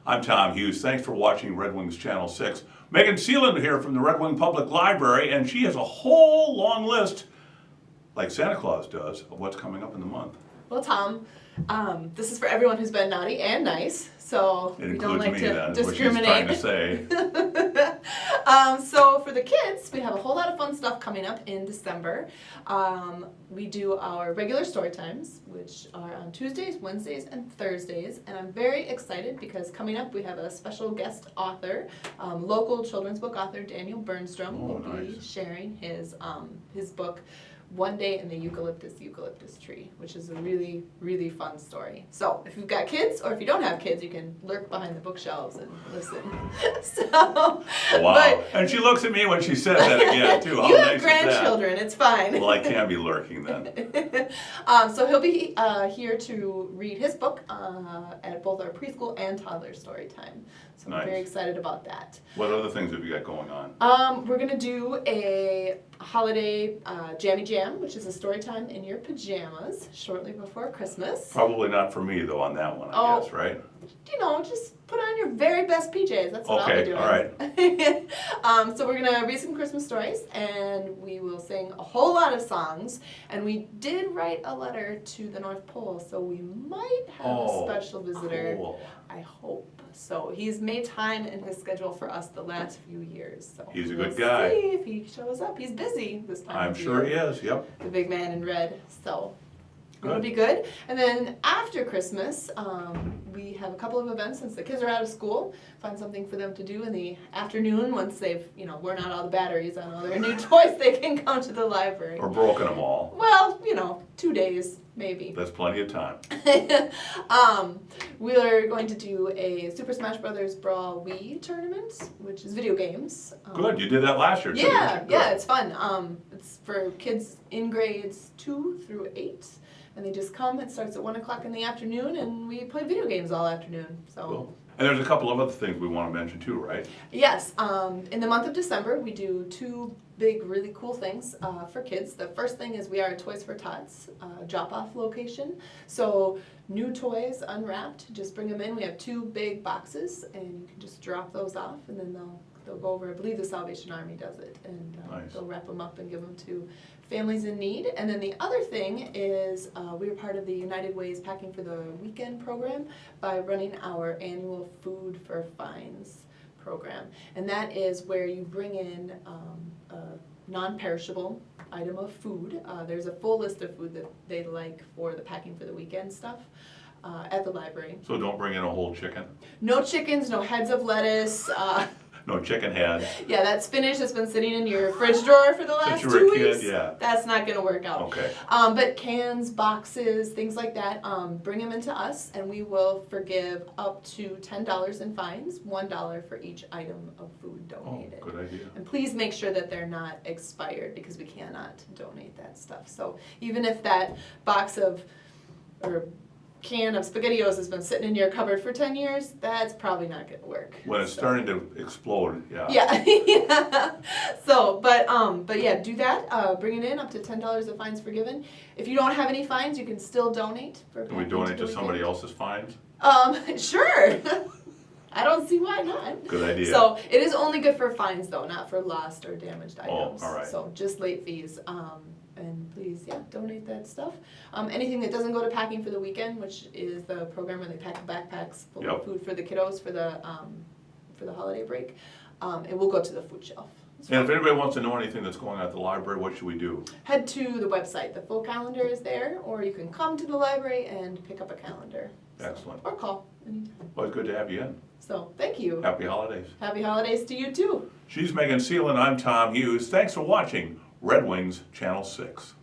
I'm Tom Hughes. Thanks for watching Red Wings Channel 6. Megan Seeland here from the Red Wing Public Library, and she has a whole long list, like Santa Claus does, of what's coming up in the month. Well, Tom, this is for everyone who's been naughty and nice, so It we don't includes like me to then, discriminate. what she's trying to say. So for the kids, we have a whole lot of fun stuff coming up in December. We do our regular story times, which are on Tuesdays, Wednesdays, and Thursdays. And I'm very excited because coming up we have a special guest author, local children's book author Daniel Bernstrom will be sharing his book, One Day in the Eucalyptus Tree, which is a really, really fun story. So if you've got kids, or if you don't have kids, you can lurk behind the bookshelves and listen. Wow. But, and she looks at me when she says that again, too. How you nice have grandchildren, is that? it's fine. Well, I can be lurking then. So he'll be here to read his book at both our preschool and toddler story time. So I'm very excited about that. What other things have you got going on? We're going to do a holiday jammy jam, which is a story time in your pajamas shortly before Christmas. Probably not for me, though, on that one, I guess, right? You know, just put on your very best PJs. That's what I'll be doing. All right. So we're going to read some Christmas stories, and we will sing a whole lot of songs. And we did write a letter to the North Pole, so we might have a special visitor. Cool. I hope. So he's made time in his schedule for us the last few years. So he's a good guy. See if he shows up. He's busy this time. I'm sure he is. Yep. The big man in red. So good. It'll be good. And then after Christmas, we have a couple of events since the kids are out of school. Find something for them to do in the afternoon once they've, worn out all the batteries on all their new toys. They can come to the library. Or broken them all. Well, 2 days maybe. That's plenty of time. We are going to do a Super Smash Brothers Brawl Wii tournament, which is video games. Good, you did that last year too. Yeah, it's fun. It's for kids in grades 2 through 8, and they just come. It starts at 1 o'clock in the afternoon, and we play video games all afternoon. So. Cool. And there's a couple of other things we want to mention too, right? Yes. In the month of December, we do 2 big, really cool things for kids. The first thing is we are a Toys for Tots drop-off location. So new toys unwrapped, just bring them in. We have 2 big boxes, and you can just drop those off, and then they'll go over. I believe the Salvation Army does it, and they'll wrap them up and give them to families in need. And then the other thing is we're part of the United Way's Packing for the Weekend program by running our annual Food for Fines program. And that is where you bring in a non-perishable item of food. There's a full list of food that they like for the Packing for the Weekend stuff at the library. So don't bring in a whole chicken? No chickens, no heads of lettuce. No chicken head. Yeah, that spinach that's been sitting in your fridge drawer for the last 2 weeks. Yeah. That's not going to work out. Okay. But cans, boxes, things like that, bring them into us, and we will forgive up to $10 in fines, $1 for each item of food donated. Oh, good idea. And please make sure that they're not expired, because we cannot donate that stuff. So even if that box of or can of SpaghettiOs has been sitting in your cupboard for 10 years, that's probably not going to work. When it's starting to explode, yeah. Yeah. So, but yeah, do that. Bring it in, up to $10 of fines forgiven. If you don't have any fines, you can still donate. Can we donate to somebody else's fines? Sure. I don't see why not. Good idea. So it is only good for fines though, not for lost or damaged items. Oh, all right. So just late fees. And please, donate that stuff. Anything that doesn't go to Packing for the Weekend, which is the program where they pack backpacks full of food for the kiddos for the holiday break, it will go to the food shelf. And if anybody wants to know anything that's going on at the library, what should we do? Head to the website. The full calendar is there, or you can come to the library and pick up a calendar. Excellent. Or call anytime. Well, it's good to have you in. So, thank you. Happy holidays. Happy holidays to you too. She's Megan Seeland. I'm Tom Hughes. Thanks for watching Red Wings Channel 6.